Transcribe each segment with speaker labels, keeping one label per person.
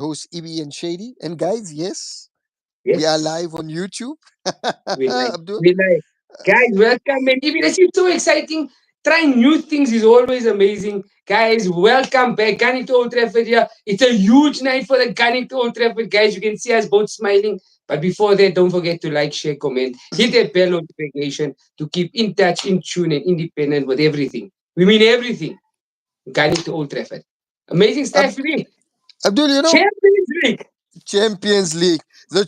Speaker 1: host EB and Shady. And guys, yes, we are
Speaker 2: Yes,
Speaker 1: live on YouTube. Abdul.
Speaker 2: we like. Guys, welcome. And even this is so exciting. Trying new things is always amazing. Guys, welcome back. Gunning to Old Trafford here. It's a huge night for the Gunning to Old Trafford. Guys, you can see us both smiling. But before that, don't forget to like, share, comment, hit that bell notification to keep in touch, in tune, and independent with everything. We mean everything. Gunning to Old Trafford. Amazing stuff
Speaker 1: Ab-
Speaker 2: today.
Speaker 1: Abdul,
Speaker 2: Champions League.
Speaker 1: Champions League, the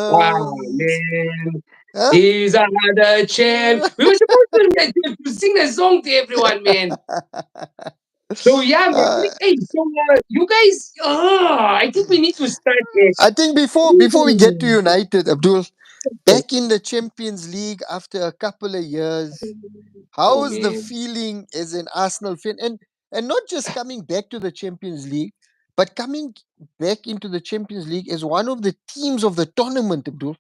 Speaker 2: Wow,
Speaker 1: champions.
Speaker 2: man.
Speaker 1: Huh?
Speaker 2: He's another champ. We were supposed to sing a song to everyone, man. So yeah, man.
Speaker 1: Uh,
Speaker 2: Hey, so you guys, I think we need to start it.
Speaker 1: I think before we get to United, Abdul, back in the Champions League after a couple of years,
Speaker 2: Oh
Speaker 1: how is the
Speaker 2: man,
Speaker 1: feeling as an Arsenal fan? And not just coming back to the Champions League, but coming back into the Champions League as one of the teams of the tournament, Abdul.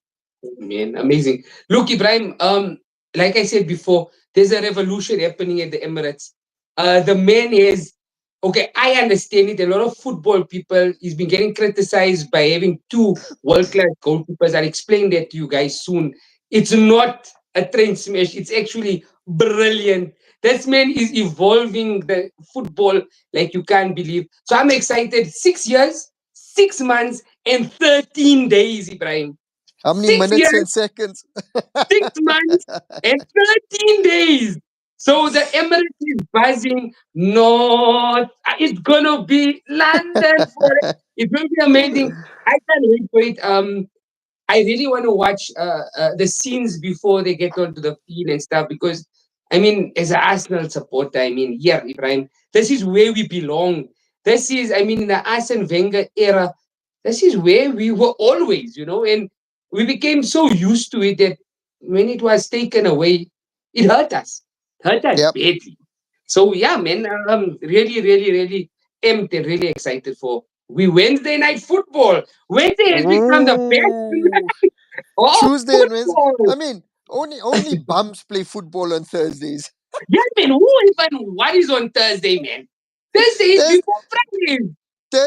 Speaker 2: oh, man, amazing. Look, Ibrahim. Like I said before, there's a revolution happening at the Emirates. The man is okay. I understand it. A lot of football people he's been getting criticized by having two world class goalkeepers. I'll explain that to you guys soon. It's not a train smash. It's actually brilliant. This man is evolving the football like you can't believe. So I'm excited. 6 years, 6 months, and 13 days, Ibrahim.
Speaker 1: How many
Speaker 2: Six
Speaker 1: minutes
Speaker 2: years,
Speaker 1: and seconds?
Speaker 2: 6 months, and 13 days. So the Emirates is buzzing. No, it's gonna be London for it. It's gonna be amazing. I can't wait for it. I really want to watch the scenes before they get onto the field and stuff because I mean, as an Arsenal supporter, I mean, yeah, Ibrahim, this is where we belong. This is, I mean, in the Arsene Wenger era, this is where we were always, and we became so used to it that when it was taken away, it hurt us
Speaker 1: Yep.
Speaker 2: badly. So yeah, man, I'm really, really, really amped and really excited for we Wednesday night football. Wednesday has become the best
Speaker 1: Ooh.
Speaker 2: Oh,
Speaker 1: Tuesday and Wednesday.
Speaker 2: football.
Speaker 1: I mean, only bums play football on Thursdays.
Speaker 2: Yeah, man. Who even what is on Thursday, man? Thursday is
Speaker 1: Thurs
Speaker 2: before Friday,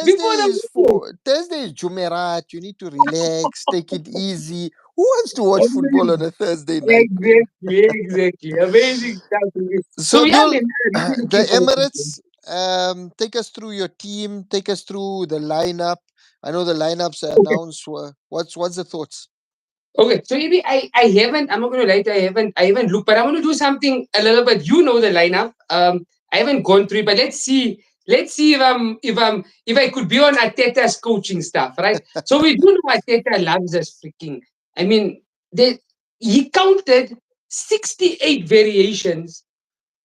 Speaker 2: before
Speaker 1: Thursday is
Speaker 2: the weekend.
Speaker 1: for Thursday is Jumerat. You need to relax, take it easy. Who wants to watch
Speaker 2: Oh,
Speaker 1: football
Speaker 2: man.
Speaker 1: on a Thursday night, man?
Speaker 2: Exactly, exactly. Amazing stuff.
Speaker 1: So,
Speaker 2: So yeah,
Speaker 1: Abdul,
Speaker 2: man. I'm really
Speaker 1: the
Speaker 2: looking forward to it.
Speaker 1: Emirates. Take us through your team. Take us through the lineup. I know the lineups are
Speaker 2: Okay,
Speaker 1: announced. What's the thoughts?
Speaker 2: okay. So maybe I haven't. I'm not gonna lie. To you, I haven't looked, but I want to do something a little bit. You know the lineup. I haven't gone through it, but let's see. Let's see if I could be on Ateta's coaching staff, right? So we do know Ateta loves us freaking. I mean, they, he counted 68 variations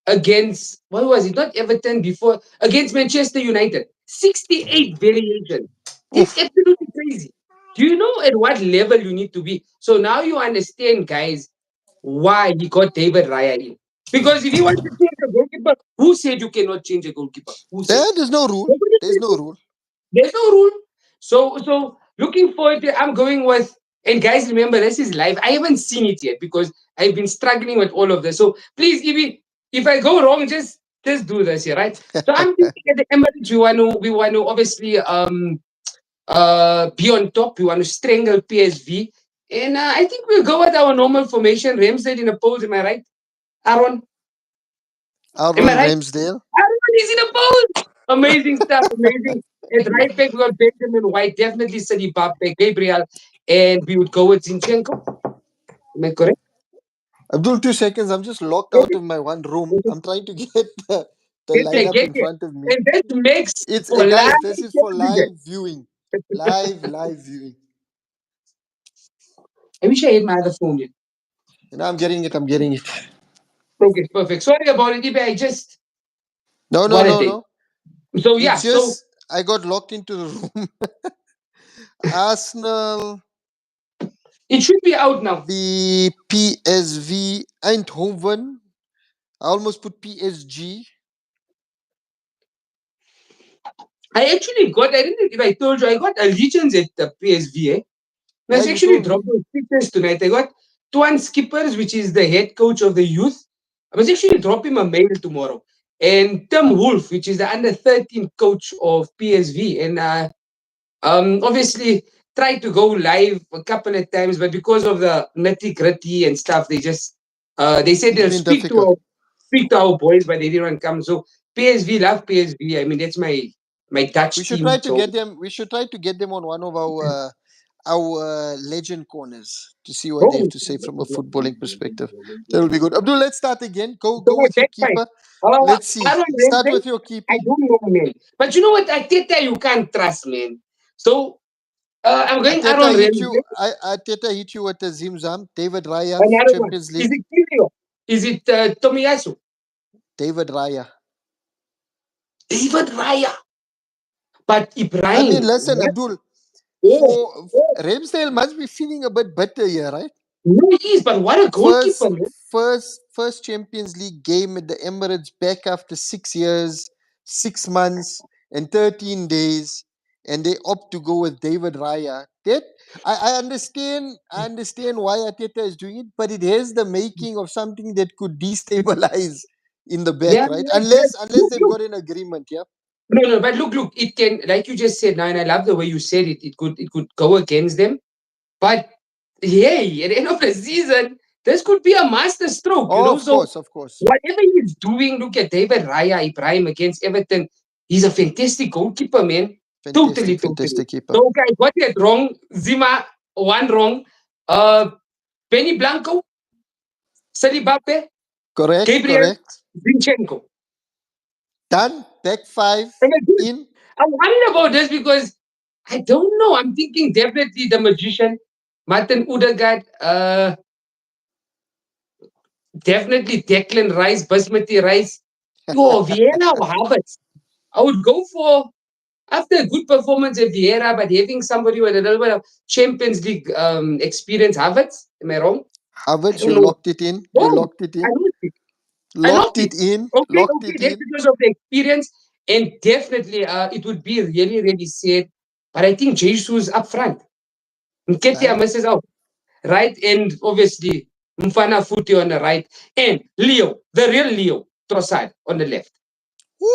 Speaker 2: against what was it? Not Everton before against Manchester United. 68 variations. That's
Speaker 1: Oof.
Speaker 2: absolutely crazy. Do you know at what level you need to be? So now you understand, guys, why he got David Raya in. Because if he wants to change a goalkeeper, who said you cannot change a goalkeeper? Who said?
Speaker 1: There's no rule.
Speaker 2: Nobody
Speaker 1: There's
Speaker 2: said
Speaker 1: no
Speaker 2: so.
Speaker 1: rule.
Speaker 2: There's no rule. So looking forward to I'm going with and guys remember this is live. I haven't seen it yet because I've been struggling with all of this. So please if I go wrong, just do this here, right? So I'm thinking at the Emirates we want to obviously be on top, we want to strangle PSV. And I think we'll go with our normal formation. Ramsdale in a pose, am I right? Aaron, am I
Speaker 1: Aaron
Speaker 2: right?
Speaker 1: Ramsdale.
Speaker 2: Aaron is in a pose. Amazing stuff, amazing. At right back, we got Benjamin White, definitely Sadi Bape, Gabriel, and we would go with Zinchenko. Am I correct?
Speaker 1: Abdul, 2 seconds. I'm just locked out of my one room. I'm trying to get the
Speaker 2: Get there,
Speaker 1: lineup
Speaker 2: get
Speaker 1: in
Speaker 2: there.
Speaker 1: front of me.
Speaker 2: And that makes
Speaker 1: It's
Speaker 2: for live
Speaker 1: guys. This is for
Speaker 2: television.
Speaker 1: live viewing. Live viewing.
Speaker 2: I wish I had my other phone yet.
Speaker 1: I'm getting it. I'm getting it.
Speaker 2: Okay, perfect. Sorry about it, Ibe. I just,
Speaker 1: No, no,
Speaker 2: what a
Speaker 1: no,
Speaker 2: day.
Speaker 1: no.
Speaker 2: So, yeah,
Speaker 1: It's
Speaker 2: so
Speaker 1: just I got locked into the room. Arsenal
Speaker 2: it should be out now.
Speaker 1: v PSV Eindhoven. I almost put PSG.
Speaker 2: I didn't, if I told you, I got allegiance at the PSV. Eh?
Speaker 1: Yeah,
Speaker 2: Let's
Speaker 1: you
Speaker 2: actually
Speaker 1: told
Speaker 2: drop
Speaker 1: me.
Speaker 2: those pictures tonight. I got Tuan Skippers, which is the head coach of the youth. I must actually drop him a mail tomorrow. and Tim Wolf, which is the under 13 coach of PSV. And obviously tried to go live a couple of times, but because of the nitty gritty and stuff, they said
Speaker 1: It's
Speaker 2: they'll
Speaker 1: been difficult.
Speaker 2: speak to our boys, but they didn't come. So PSV, love PSV. I mean, that's my
Speaker 1: We
Speaker 2: Dutch
Speaker 1: should try
Speaker 2: team.
Speaker 1: to
Speaker 2: So
Speaker 1: get them. We should try to get them on one of our legend corners to see what they have
Speaker 2: oh,
Speaker 1: to say from a footballing perspective. That will be good. Abdul, let's start again. Go
Speaker 2: so
Speaker 1: with your
Speaker 2: that's fine.
Speaker 1: keeper. Let's see.
Speaker 2: Aaron
Speaker 1: Start
Speaker 2: Ramsey,
Speaker 1: with your
Speaker 2: I
Speaker 1: keeping.
Speaker 2: don't know, man. But you know what? Ateta, you can't trust, man. So I'm going
Speaker 1: Ateta
Speaker 2: Aaron
Speaker 1: hit
Speaker 2: Ramsey.
Speaker 1: you. Ateta hit you with the Zimzam. David Raya,
Speaker 2: Another one.
Speaker 1: Champions
Speaker 2: Is
Speaker 1: League.
Speaker 2: it Kilio? Is it Tomiyasu?
Speaker 1: David Raya.
Speaker 2: David Raya. But
Speaker 1: I mean,
Speaker 2: Ibrahim,
Speaker 1: listen,
Speaker 2: what?
Speaker 1: Abdul.
Speaker 2: Oh,
Speaker 1: For
Speaker 2: oh,
Speaker 1: Ramsdale must be feeling a bit better here, right?
Speaker 2: no, he is, but what a goalkeeper,
Speaker 1: First,
Speaker 2: man.
Speaker 1: first Champions League game at the Emirates back after 6 years, 6 months, and 13 days, and they opt to go with David Raya. That I understand. I understand why Ateta is doing it, but it has the making of something that could destabilize in the back,
Speaker 2: Yeah,
Speaker 1: right?
Speaker 2: yeah.
Speaker 1: Unless they've got an agreement, yeah.
Speaker 2: No, no, but look, it can, like you just said now, and I love the way you said it. It could go against them, but hey, at the end of the season, this could be a master stroke, you
Speaker 1: Oh,
Speaker 2: know.
Speaker 1: of
Speaker 2: So
Speaker 1: course, of course.
Speaker 2: whatever he's doing, look at David Raya Ibrahim against Everton. He's a fantastic goalkeeper, man. Totally,
Speaker 1: Fantastic,
Speaker 2: totally.
Speaker 1: fantastic keeper.
Speaker 2: So okay, I got that wrong. Zima, one wrong. Uh, Benny Blanco, Salibape,
Speaker 1: Correct,
Speaker 2: Gabriel
Speaker 1: correct.
Speaker 2: Zinchenko.
Speaker 1: Done. Back five
Speaker 2: And
Speaker 1: in.
Speaker 2: I'm worried about this because I don't know. I'm thinking definitely the magician, Martin Udegaard, definitely Declan Rice, Basmati Rice. Oh, Vieira or Havertz. I would go for after a good performance at Vieira, but having somebody with a little bit of Champions League experience, Havertz. Am I wrong? I
Speaker 1: Havertz, you
Speaker 2: don't know.
Speaker 1: locked it in. You
Speaker 2: Oh,
Speaker 1: locked it
Speaker 2: I
Speaker 1: in.
Speaker 2: lost it. I lost
Speaker 1: Locked
Speaker 2: it.
Speaker 1: it in.
Speaker 2: Okay,
Speaker 1: Locked
Speaker 2: okay,
Speaker 1: it
Speaker 2: that's
Speaker 1: in.
Speaker 2: because of the experience, and definitely it would be really, really sad. But I think Jesus up front. Nketiah
Speaker 1: Done.
Speaker 2: misses out, right? And obviously Mfana Futi on the right, and Leo, the real Leo Trossard on the left.
Speaker 1: Woo!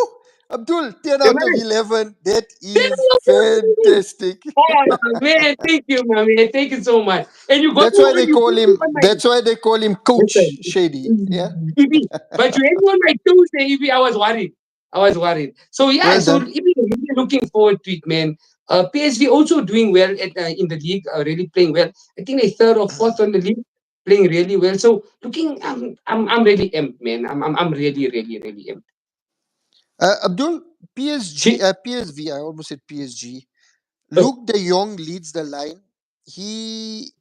Speaker 1: Abdul, 10
Speaker 2: Am
Speaker 1: out
Speaker 2: I
Speaker 1: of
Speaker 2: right?
Speaker 1: 11. That is
Speaker 2: Damn!
Speaker 1: fantastic.
Speaker 2: Oh man, thank you, my man. Thank you so much. And you got
Speaker 1: That's
Speaker 2: me
Speaker 1: why
Speaker 2: on
Speaker 1: they
Speaker 2: you
Speaker 1: call
Speaker 2: put me
Speaker 1: him.
Speaker 2: on my
Speaker 1: That's why they call him Coach
Speaker 2: listen.
Speaker 1: Shady. Yeah.
Speaker 2: EB. But you had me on my Tuesday, EB. I was worried. I was worried. So yeah,
Speaker 1: Well
Speaker 2: so
Speaker 1: done.
Speaker 2: EB, really looking forward to it, man. PSV also doing well in the league, really playing well. I think they third or fourth on the league, playing really well. So looking, I'm really amped, man. I'm really, really, really amped.
Speaker 1: Abdul, PSG,
Speaker 2: Gee,
Speaker 1: PSV. I almost said PSG.
Speaker 2: uh,
Speaker 1: Luke De Jong leads the line. He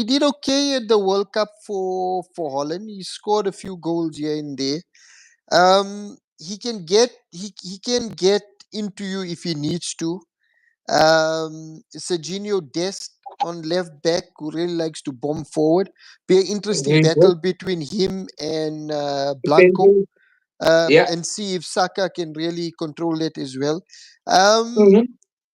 Speaker 1: did okay at the World Cup for Holland. He scored a few goals here and there. He can get into you if he needs to. Serginho Dest on left back who really likes to bomb forward. Be an interesting
Speaker 2: there you go.
Speaker 1: battle between him and Blanco,
Speaker 2: Yeah.
Speaker 1: and see if Saka can really control it as well. Um,
Speaker 2: Mhm.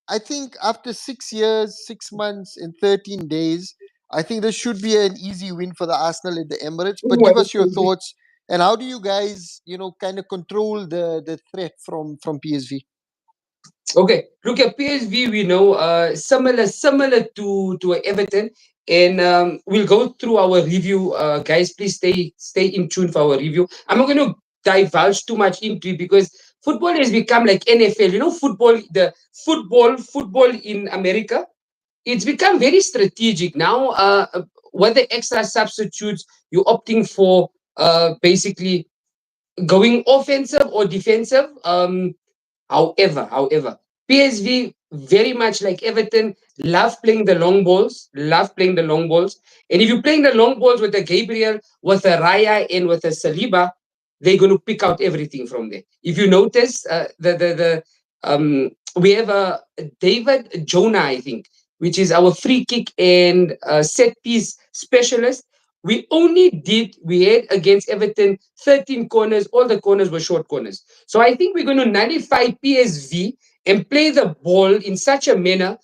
Speaker 1: I think after 6 years, 6 months, and 13 days, I think this should be an easy win for the Arsenal at the Emirates. But give us your thoughts, and how do you guys, kind of control the threat from PSV?
Speaker 2: Okay, look at PSV. We know similar to Everton, and we'll go through our review. Guys, please stay in tune for our review. I'm not going to divulge too much into it because football has become like NFL. You know, football in America. It's become very strategic now. Whether extra substitutes, you're opting for basically going offensive or defensive. However, PSV very much like Everton love playing the long balls, love playing the long balls. And if you're playing the long balls with a Gabriel, with a Raya, and with a Saliba, they're going to pick out everything from there. If you notice, we have a David Jonah, I think, which is our free kick and set piece specialist. We had against Everton 13 corners, all the corners were short corners. So I think we're going to nullify PSV and play the ball in such a manner,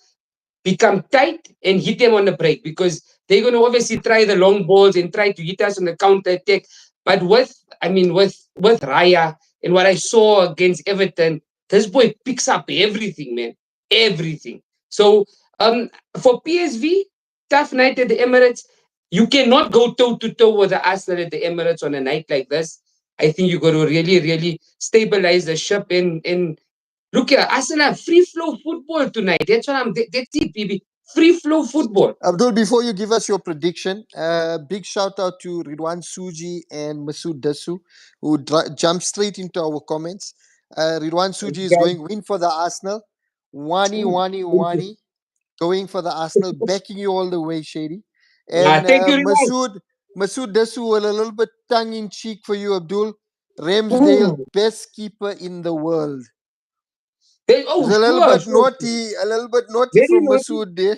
Speaker 2: become tight and hit them on the break because they're going to obviously try the long balls and try to hit us on the counter attack. But with I mean, with Raya and what I saw against Everton, this boy picks up everything, man, everything. So for PSV, tough night at the Emirates. You cannot go toe to toe with the Arsenal at the Emirates on a night like this. I think you got to really, really stabilize the ship and look here. Arsenal free flow football tonight. That's what That's it, baby. Free flow football.
Speaker 1: Abdul, before you give us your prediction, big shout out to Ridwan Suji and Masood Dasu, who jumped straight into our comments. Ridwan Suji is
Speaker 2: Guys,
Speaker 1: going win for the Arsenal. Wani, Wani,
Speaker 2: thank you.
Speaker 1: Wani, going for the Arsenal, backing you all the way, Shady. And
Speaker 2: Thank you, Rizwan.
Speaker 1: Masood Dasu, well, a little bit tongue in cheek for you, Abdul. Ramsdale,
Speaker 2: Ooh.
Speaker 1: best keeper in the world. It's
Speaker 2: Oh,
Speaker 1: a little
Speaker 2: sure,
Speaker 1: bit
Speaker 2: sure.
Speaker 1: naughty, a little bit naughty
Speaker 2: Very
Speaker 1: from
Speaker 2: naughty.
Speaker 1: Masood there.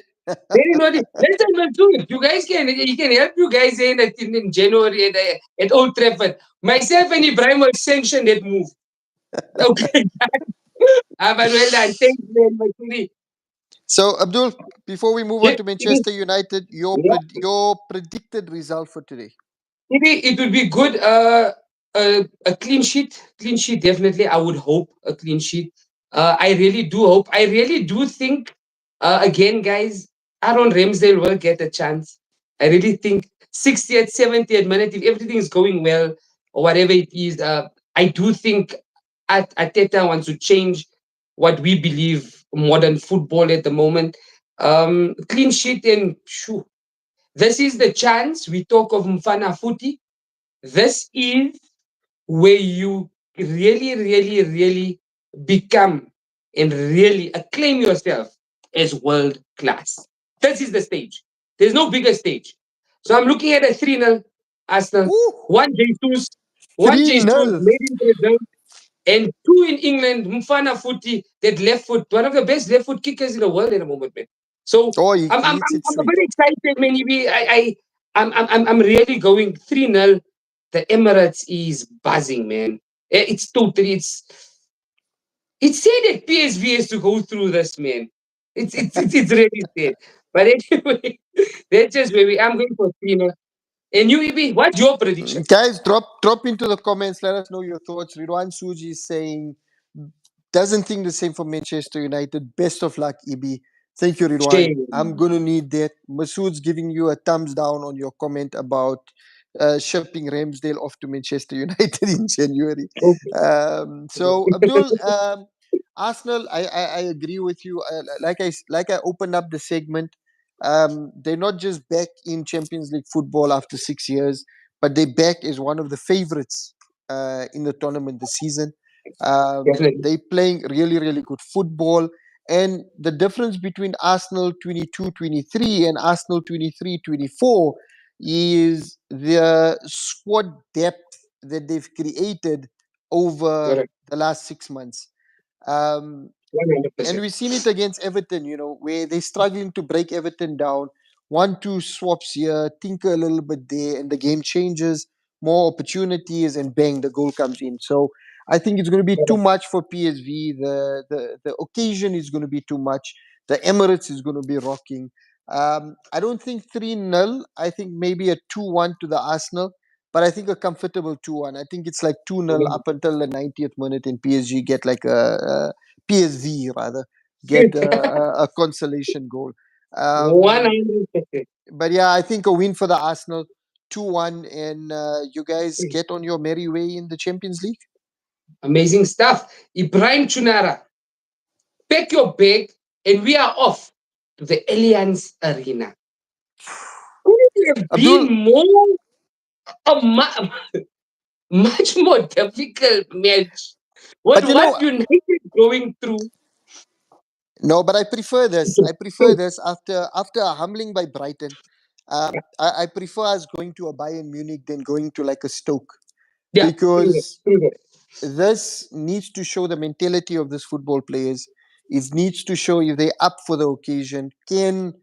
Speaker 2: Very naughty. Let's not do it. You guys can, he can help you guys in January at Old Trafford. Myself and Ibrahim will sanction that move. Okay. But well done. Thanks, man. Masudi.
Speaker 1: So, Abdul, before we move on
Speaker 2: Yeah,
Speaker 1: to Manchester United,
Speaker 2: yeah.
Speaker 1: your predicted result for today.
Speaker 2: Maybe it would be good. A clean sheet. Clean sheet, definitely. I would hope a clean sheet. I really do hope. I really do think, again, guys, Aaron Ramsdale will get a chance. I really think 60th, 70th minute, if everything is going well or whatever it is, I do think Ateta wants to change what we believe modern football at the moment. Clean sheet and shoo, this is the chance. We talk of Mfana Footy. This is where you really, really, really become and really acclaim yourself as world class. This is the stage. There's no bigger stage. So I'm looking at a 3-0 Arsenal.
Speaker 1: Ooh,
Speaker 2: One Jesus, one
Speaker 1: 3
Speaker 2: Jesus
Speaker 1: 0.
Speaker 2: made in Brazil, and two in England, Mfana Footy, that left foot, one of the best left foot kickers in the world at the moment, man. So
Speaker 1: Oh,
Speaker 2: I'm
Speaker 1: he
Speaker 2: I'm
Speaker 1: hits
Speaker 2: I'm,
Speaker 1: it
Speaker 2: I'm
Speaker 1: sweet.
Speaker 2: very excited, man. I'm really going 3-0. The Emirates is buzzing, man. It's totally it's sad that PSV has to go through this, man. It's really sad. But anyway, that's just where I'm going for 3-0. And you, EB, what's your prediction?
Speaker 1: Guys, drop into the comments. Let us know your thoughts. Ridwan Suji is saying doesn't think the same for Manchester United. Best of luck, EB. Thank you, Ridwan. I'm
Speaker 2: Shame.
Speaker 1: gonna need that. Masood's giving you a thumbs down on your comment about shipping Ramsdale off to Manchester United in January.
Speaker 2: Okay.
Speaker 1: So Abdul, Arsenal, I agree with you. Like I opened up the segment. They're not just back in Champions League football after 6 years, but they're back as one of the favorites in the tournament this season.
Speaker 2: Definitely.
Speaker 1: They playing really, really good football. And the difference between Arsenal 22-23 and Arsenal 23-24 is the squad depth that they've created over
Speaker 2: Correct.
Speaker 1: the last 6 months. Um, and
Speaker 2: 100%.
Speaker 1: we've seen it against Everton, where they're struggling to break Everton down. 1-2 swaps here, tinker a little bit there, and the game changes, more opportunities, and bang, the goal comes in. So I think it's going to be too much for PSV. The occasion is going to be too much. The Emirates is going to be rocking. I don't think 3-0. I think maybe a 2-1 to the Arsenal, but I think a comfortable 2-1. I think it's like 2-0 up until the 90th minute, and PSG get like PSV rather get a consolation goal. Um,
Speaker 2: 100%.
Speaker 1: but yeah, I think a win for the Arsenal, 2-1, and you guys get on your merry way in the Champions League.
Speaker 2: Amazing stuff. Ibrahim Chunara, pack your bag and we are off to the Allianz Arena. Could it have
Speaker 1: Abdul,
Speaker 2: been more, a much more difficult match? With
Speaker 1: but
Speaker 2: what United going through?
Speaker 1: no, but I prefer this. I prefer this after a humbling by Brighton. I prefer us going to a Bayern Munich than going to like a Stoke,
Speaker 2: Yeah, true that,
Speaker 1: because
Speaker 2: true that.
Speaker 1: this needs to show the mentality of this football players. It needs to show if they're up for the occasion. Can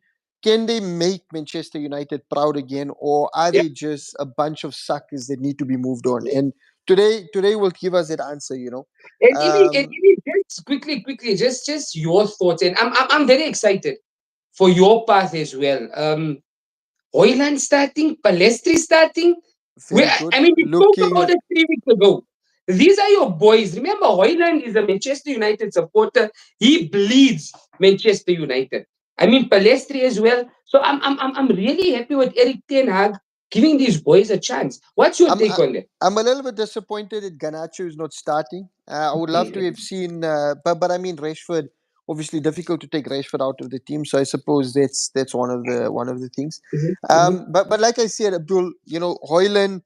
Speaker 1: they make Manchester United proud again, or are
Speaker 2: Yeah.
Speaker 1: they just a bunch of suckers that need to be moved on? And today will give us that answer. Um,
Speaker 2: Just quickly, just your thoughts, and I'm very excited for your path as well. Hoyland starting, Palestri starting.
Speaker 1: Very good.
Speaker 2: I mean, we spoke
Speaker 1: Looking.
Speaker 2: about it 3 weeks ago. These are your boys. Remember, Hoyland is a Manchester United supporter. He bleeds Manchester United. I mean, Palestri as well. So I'm really happy with Eric Ten Hag giving these boys a chance. What's your
Speaker 1: I'm
Speaker 2: take on that?
Speaker 1: I'm a little bit disappointed that Ganacho is not starting. I would love to have seen, but I mean Rashford. Obviously, difficult to take Rashford out of the team. So I suppose that's one of the things.
Speaker 2: Mhm, mhm.
Speaker 1: But like I said, Abdul, Hoyland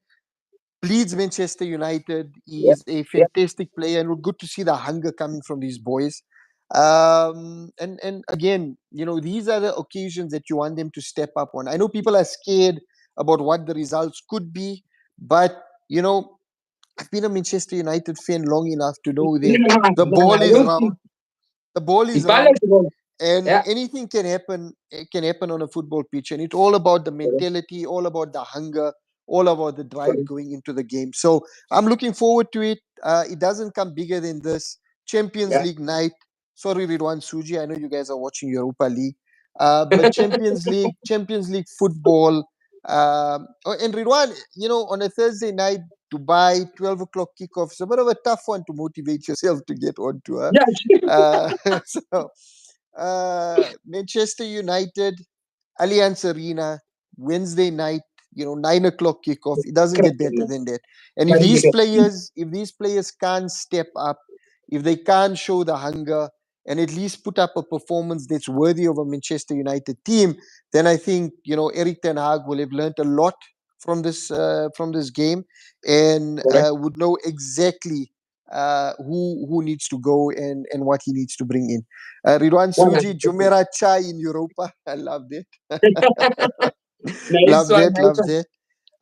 Speaker 1: bleeds Manchester United. He
Speaker 2: Yeah,
Speaker 1: is a
Speaker 2: yeah,
Speaker 1: fantastic player, and good to see the hunger coming from these boys. And again, these are the occasions that you want them to step up on. I know people are scared about what the results could be, but I've been a Manchester United fan long enough to know that
Speaker 2: nah,
Speaker 1: the
Speaker 2: nah,
Speaker 1: ball
Speaker 2: I
Speaker 1: is
Speaker 2: don't think
Speaker 1: round. The ball is
Speaker 2: Ibala
Speaker 1: round,
Speaker 2: is wrong.
Speaker 1: and
Speaker 2: Yeah,
Speaker 1: anything can happen. It can happen on a football pitch, and it's all about the
Speaker 2: correct,
Speaker 1: mentality, all about the hunger, all about the drive
Speaker 2: correct.
Speaker 1: going into the game. So I'm looking forward to it. It doesn't come bigger than this. Champions
Speaker 2: Yeah.
Speaker 1: League night. Sorry, Ridwan Suji. I know you guys are watching Europa League, but Champions League football. And Ridwan, on a Thursday night, Dubai, 12 o'clock kickoff. It's a bit of a tough one to motivate yourself to get onto. Huh?
Speaker 2: Yeah,
Speaker 1: So Manchester United, Allianz Arena, Wednesday night, 9 o'clock kickoff. It doesn't get
Speaker 2: correct.
Speaker 1: better than that. And if
Speaker 2: Correct.
Speaker 1: these players can't step up, if they can't show the hunger and at least put up a performance that's worthy of a Manchester United team, then I think Eric Ten Hag will have learned a lot from this game, and
Speaker 2: Correct.
Speaker 1: would know exactly who needs to go and what he needs to bring in. Ridwan Suji,
Speaker 2: 100%.
Speaker 1: Jumeirah Chai in Europa. I love that.
Speaker 2: Nice
Speaker 1: Love
Speaker 2: one,
Speaker 1: that.
Speaker 2: nice
Speaker 1: Love
Speaker 2: one.
Speaker 1: that.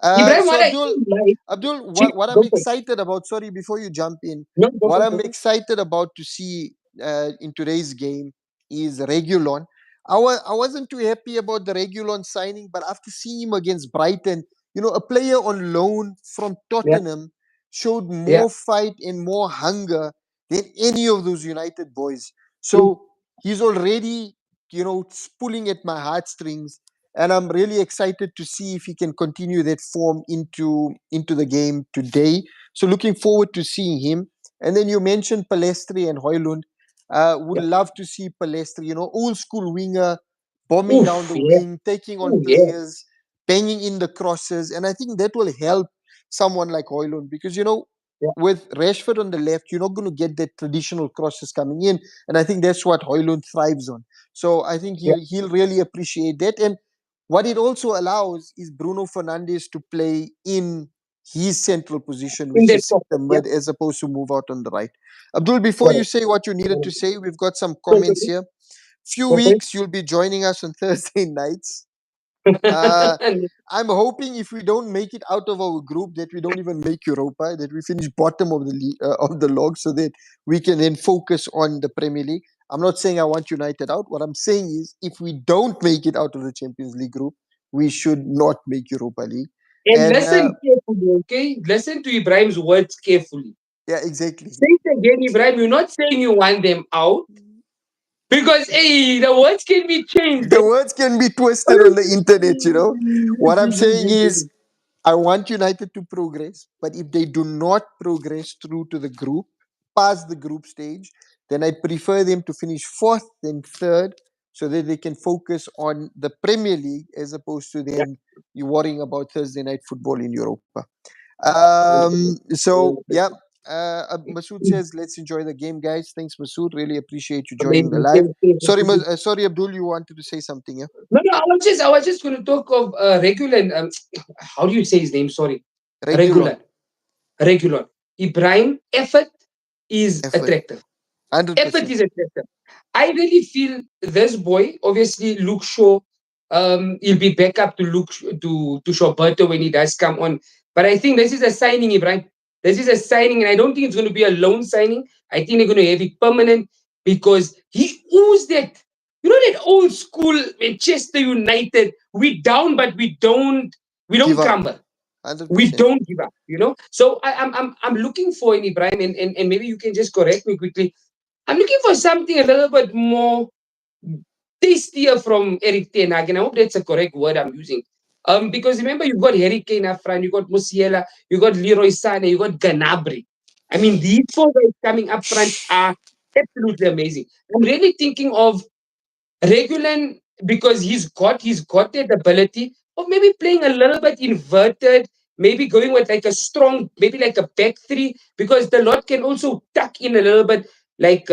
Speaker 2: Ibrahim,
Speaker 1: So
Speaker 2: what I
Speaker 1: Abdul,
Speaker 2: do like,
Speaker 1: what I'm
Speaker 2: go for it.
Speaker 1: excited about. Sorry, before you jump in,
Speaker 2: No, go
Speaker 1: what
Speaker 2: for it,
Speaker 1: I'm
Speaker 2: go for it.
Speaker 1: excited about to see in today's game is Regulon. I wasn't too happy about the Regulon signing, but after seeing him against Brighton, a player on loan from
Speaker 2: Yeah,
Speaker 1: Tottenham showed
Speaker 2: yeah.
Speaker 1: more fight and more hunger than any of those United boys.
Speaker 2: Mm.
Speaker 1: So he's already, pulling at my heartstrings, and I'm really excited to see if he can continue that form into the game today. So looking forward to seeing him. And then you mentioned Palestri and Hoylund. Would
Speaker 2: Yeah.
Speaker 1: love to see Palestri, old school winger, bombing
Speaker 2: Oof,
Speaker 1: down the
Speaker 2: yeah.
Speaker 1: wing, taking on
Speaker 2: Ooh, yeah.
Speaker 1: players, banging in the crosses, and I think that will help someone like Hoylund because
Speaker 2: Yeah.
Speaker 1: with Rashford on the left, you're not going to get that traditional crosses coming in, and I think that's what Hoylund thrives on. So I think
Speaker 2: Yeah.
Speaker 1: he'll really appreciate that. And what it also allows is Bruno Fernandes to play in his central position,
Speaker 2: In
Speaker 1: which
Speaker 2: that
Speaker 1: is
Speaker 2: pocket.
Speaker 1: the
Speaker 2: Yeah.
Speaker 1: mid, as opposed to move out on the right. Abdul, before you
Speaker 2: Correct.
Speaker 1: say what you needed to
Speaker 2: Correct.
Speaker 1: say, we've got some
Speaker 2: Go for
Speaker 1: comments
Speaker 2: it.
Speaker 1: here. Few
Speaker 2: Go for
Speaker 1: weeks, you'll be joining us on Thursday nights. Uh,
Speaker 2: it.
Speaker 1: I'm hoping if we don't make it out of our group, that we don't even make Europa, that we finish bottom of the of the log, so that we can then focus on the Premier League. I'm not saying I want United out. What I'm saying is, if we don't make it out of the Champions League group, we should not make Europa League.
Speaker 2: And
Speaker 1: And
Speaker 2: listen carefully, okay? Listen to Ibrahim's words carefully.
Speaker 1: yeah, exactly.
Speaker 2: Say it again, Ibrahim. You're not saying you want them out because, hey, the words can be changed.
Speaker 1: The words can be twisted on the internet. What I'm saying is, I want United to progress, but if they do not progress through to the group, past the group stage, then I prefer them to finish fourth and third so that they can focus on the Premier League as opposed to
Speaker 2: Yeah.
Speaker 1: then you worrying about Thursday night football in Europa. So, yeah, Masood says, let's enjoy the game, guys. Thanks, Masood. Really appreciate you joining the
Speaker 2: Amazing.
Speaker 1: live.
Speaker 2: Same, same,
Speaker 1: Sorry,
Speaker 2: same.
Speaker 1: sorry, Abdul, you wanted to say something, yeah?
Speaker 2: No, no, I was just going to talk of regular. How do you say his name? Sorry,
Speaker 1: Regulon,
Speaker 2: regular, regular. Ibrahim effort is
Speaker 1: effort,
Speaker 2: attractive. Effort
Speaker 1: 100%.
Speaker 2: is attractive. I really feel this boy, obviously Luke Shaw, he'll be back up to to Shawberto when he does come on. But I think this is a signing, Ibrahim. This is a signing, and I don't think it's going to be a loan signing. I think they're going to have it permanent because he oozed that. You know that old school Manchester United. We down, but we
Speaker 1: Give
Speaker 2: don't
Speaker 1: up,
Speaker 2: crumble. We
Speaker 1: 100%.
Speaker 2: don't give up. So I'm looking for an Ibrahim, and maybe you can just correct me quickly. I'm looking for something a little bit more tastier from Eric Ten Hag, and I hope that's a correct word I'm using. Because remember, you've got Harry Kane up front, you got Musiala, you got Leroy Sané, you got Ganabri. I mean, these four guys coming up front are absolutely amazing. I'm really thinking of Regulan, because he's got that ability of maybe playing a little bit inverted, maybe going with like a strong, maybe like a back three, because the lot can also tuck in a little bit, like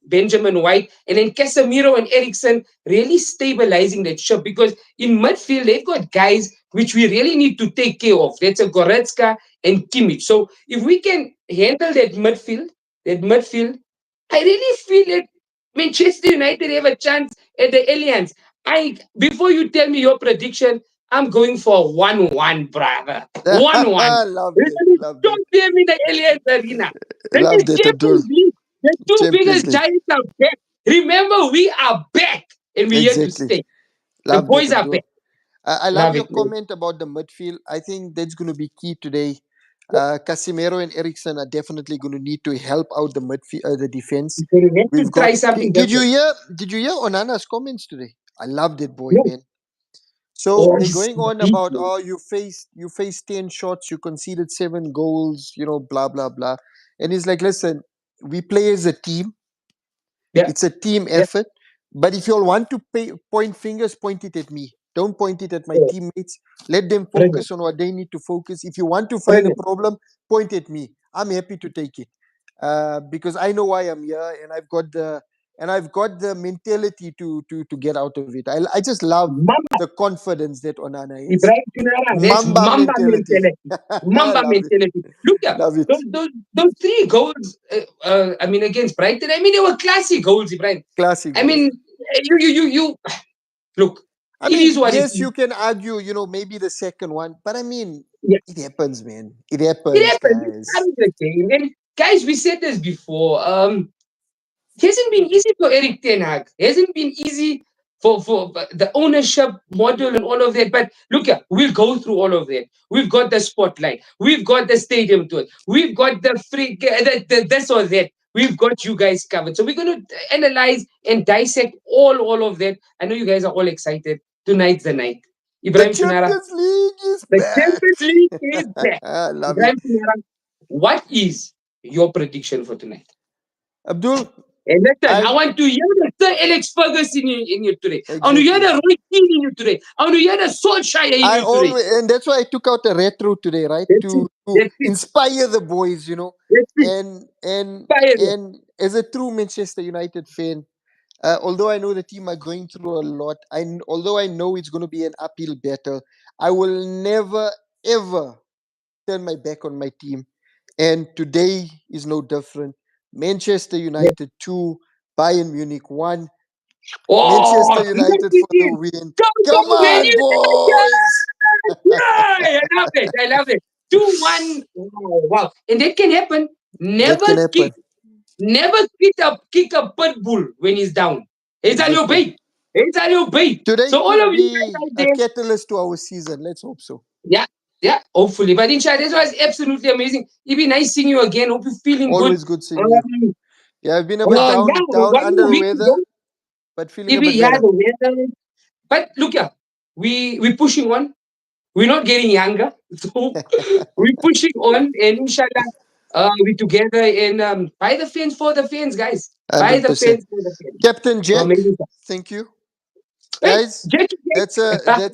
Speaker 2: Benjamin White, and then Casemiro and Ericsson really stabilizing that ship, because in midfield they've got guys which we really need to take care of. That's a Goretzka and Kimmich. So if we can handle that midfield, I really feel it. Manchester United have a chance at the Allianz. I Before you tell me your prediction, I'm going for 1-1, brother. 1-1.
Speaker 1: Loved it. Loved it.
Speaker 2: Don't tell me the Allianz Arena. This is
Speaker 1: Loved it, Abdul.
Speaker 2: Champions League. The two
Speaker 1: Champions
Speaker 2: biggest
Speaker 1: League.
Speaker 2: giants are back. Remember, we are back and we're here to
Speaker 1: Exactly.
Speaker 2: stay. The
Speaker 1: Loved it,
Speaker 2: boys are
Speaker 1: Abdul.
Speaker 2: back.
Speaker 1: I love
Speaker 2: Love
Speaker 1: your
Speaker 2: it, man.
Speaker 1: comment about the midfield. I think that's going to be key today. Casemiro and Ericsson are definitely going to need to help out the defense.
Speaker 2: So we have
Speaker 1: We've
Speaker 2: to try
Speaker 1: got.
Speaker 2: something
Speaker 1: Did you
Speaker 2: different.
Speaker 1: hear? Did you hear Onana's comments today? I loved it, boy,
Speaker 2: No.
Speaker 1: man. So
Speaker 2: Oh,
Speaker 1: they're
Speaker 2: he's
Speaker 1: going on
Speaker 2: deep,
Speaker 1: about,
Speaker 2: man.
Speaker 1: oh, you faced 10 shots, you conceded 7 goals, blah blah blah. And he's like, listen, we play as a team.
Speaker 2: Yeah,
Speaker 1: It's a team
Speaker 2: yeah,
Speaker 1: effort. But if you all want to point fingers, point it at me. Don't point it at my
Speaker 2: yeah.
Speaker 1: teammates. Let them
Speaker 2: Brilliant,
Speaker 1: focus on what they need to focus. If you want to find a
Speaker 2: brilliant.
Speaker 1: problem, point at me. I'm happy to take it because I know why I'm here, and I've got the mentality to get out of it. I just love
Speaker 2: Mamba,
Speaker 1: the confidence that Onana is.
Speaker 2: Ibrahim Tunara, that's
Speaker 1: Mamba
Speaker 2: Mamba
Speaker 1: mentality.
Speaker 2: mentality.
Speaker 1: I
Speaker 2: Mamba
Speaker 1: love it.
Speaker 2: mentality. Look at
Speaker 1: Love it.
Speaker 2: those three goals. I mean, against Brighton. I mean, they were classy goals, Ibrahim.
Speaker 1: Classic
Speaker 2: I
Speaker 1: goals.
Speaker 2: mean, you. Look,
Speaker 1: I
Speaker 2: it
Speaker 1: mean,
Speaker 2: is what it
Speaker 1: yes,
Speaker 2: is.
Speaker 1: you can argue, maybe the second one, but I mean,
Speaker 2: Yeah,
Speaker 1: it happens, man. It
Speaker 2: it
Speaker 1: happens,
Speaker 2: happened. It's
Speaker 1: guys.
Speaker 2: part of the game. And guys, we said this before. It hasn't been easy for Eric Ten Hag. It hasn't been easy for the ownership model and all of that. But look, here, we'll go through all of that. We've got the spotlight. We've got the stadium tour. We've got the freak, this or that. We've got you guys covered. So we're going to analyze and dissect all of that. I know you guys are all excited. Tonight's the night.
Speaker 1: The
Speaker 2: Ibrahim Tunara,
Speaker 1: Champions League is
Speaker 2: the
Speaker 1: back.
Speaker 2: Champions League is back.
Speaker 1: I love it.
Speaker 2: Ibrahim Tunara, what is your prediction for tonight?
Speaker 1: Abdul,
Speaker 2: And listen, I
Speaker 1: I
Speaker 2: want to hear the Sir Alex Ferguson in you today. I want to hear
Speaker 1: exactly.
Speaker 2: the Roy Keane in you today. I want to hear the Solskjaer in
Speaker 1: I
Speaker 2: you today.
Speaker 1: always, and that's why I took out a retro today, right?
Speaker 2: That's it.
Speaker 1: To
Speaker 2: That's it.
Speaker 1: inspire the boys,
Speaker 2: That's it.
Speaker 1: and and
Speaker 2: Fire them.
Speaker 1: and as a true Manchester United fan, although I know the team are going through a lot, although I know it's going to be an uphill battle, I will never ever turn my back on my team. And today is no different. Manchester
Speaker 2: Yeah.
Speaker 1: United 2, Bayern Munich 1.
Speaker 2: Oh,
Speaker 1: Manchester United for the
Speaker 2: United.
Speaker 1: win.
Speaker 2: Go,
Speaker 1: Come
Speaker 2: man.
Speaker 1: on,
Speaker 2: United.
Speaker 1: boys.
Speaker 2: Yeah, I love it. I love it. 2-1. Wow, wow. And that can happen.
Speaker 1: That
Speaker 2: Never
Speaker 1: can
Speaker 2: kick,
Speaker 1: happen.
Speaker 2: never kick a pit bull when he's down. It's on your
Speaker 1: Exactly.
Speaker 2: bait. It's on your bait.
Speaker 1: Today
Speaker 2: So all
Speaker 1: could
Speaker 2: of you guys
Speaker 1: be
Speaker 2: out
Speaker 1: a
Speaker 2: there,
Speaker 1: catalyst to our season. Let's hope so.
Speaker 2: yeah, yeah, hopefully. But inshallah, this was absolutely amazing. It'd be nice seeing you again. Hope you're feeling good.
Speaker 1: Always good seeing you.
Speaker 2: Um,
Speaker 1: Yeah, I've been a bit
Speaker 2: yeah,
Speaker 1: down
Speaker 2: 1
Speaker 1: under
Speaker 2: more
Speaker 1: the
Speaker 2: week to
Speaker 1: weather,
Speaker 2: go.
Speaker 1: but feeling a
Speaker 2: Maybe,
Speaker 1: bit
Speaker 2: yeah,
Speaker 1: better.
Speaker 2: the weather. But look, yeah, we're pushing on. We're not getting younger. So we're pushing on. And inshallah, we're together. And buy the fans for the fans, guys. Buy the
Speaker 1: 100%.
Speaker 2: fans for the fans.
Speaker 1: Captain Jack,
Speaker 2: Amazing stuff.
Speaker 1: thank you.
Speaker 2: Hey,
Speaker 1: Guys,
Speaker 2: Jackie,
Speaker 1: that's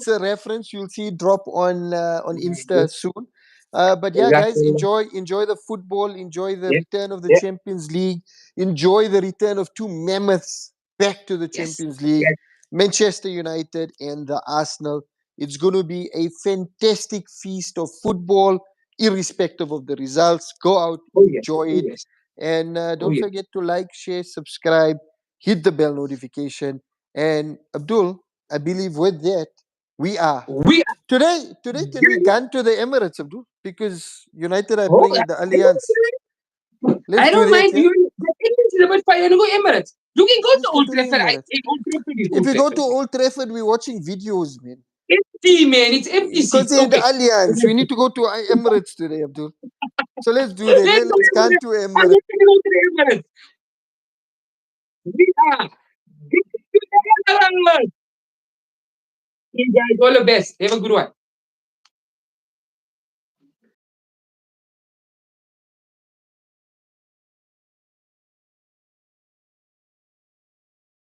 Speaker 1: a reference you'll see drop on Insta soon. But yeah, guys,
Speaker 2: exactly.
Speaker 1: enjoy the football, enjoy the
Speaker 2: Yeah,
Speaker 1: return of the
Speaker 2: yeah,
Speaker 1: Champions League, enjoy the return of two mammoths back to the
Speaker 2: yes,
Speaker 1: Champions League,
Speaker 2: yes.
Speaker 1: Manchester United and the Arsenal. It's going to be a fantastic feast of football, irrespective of the results. Go out,
Speaker 2: Oh, yes.
Speaker 1: enjoy
Speaker 2: Oh,
Speaker 1: it,
Speaker 2: yes.
Speaker 1: and
Speaker 2: Oh,
Speaker 1: don't
Speaker 2: yes.
Speaker 1: forget to like, share, subscribe, hit the bell notification. And Abdul, I believe with that, we are.
Speaker 2: We
Speaker 1: Today, can we
Speaker 2: are.
Speaker 1: gun to the Emirates, Abdul? Because United are
Speaker 2: Oh,
Speaker 1: playing at the Allianz. Let's
Speaker 2: I
Speaker 1: do
Speaker 2: don't
Speaker 1: that,
Speaker 2: mind
Speaker 1: yeah?
Speaker 2: you. The Emirates is about fire. You go Emirates. You can go
Speaker 1: Let's
Speaker 2: to
Speaker 1: go
Speaker 2: Old
Speaker 1: to the
Speaker 2: Trafford.
Speaker 1: Emirates.
Speaker 2: Old Trafford is
Speaker 1: If
Speaker 2: Old
Speaker 1: we go to
Speaker 2: Trafford.
Speaker 1: Old Trafford, we're watching videos, man.
Speaker 2: Empty, man. It's empty
Speaker 1: Because
Speaker 2: seats.
Speaker 1: they're in the
Speaker 2: Okay.
Speaker 1: Allianz. We need to go to Emirates today, Abdul. So let's do that.
Speaker 2: Let's go
Speaker 1: Let's gun
Speaker 2: Emirates.
Speaker 1: to
Speaker 2: I'm
Speaker 1: Emirates.
Speaker 2: going to go to the Emirates. We are. This is the Emirates. Guys, all the best. Have a good one.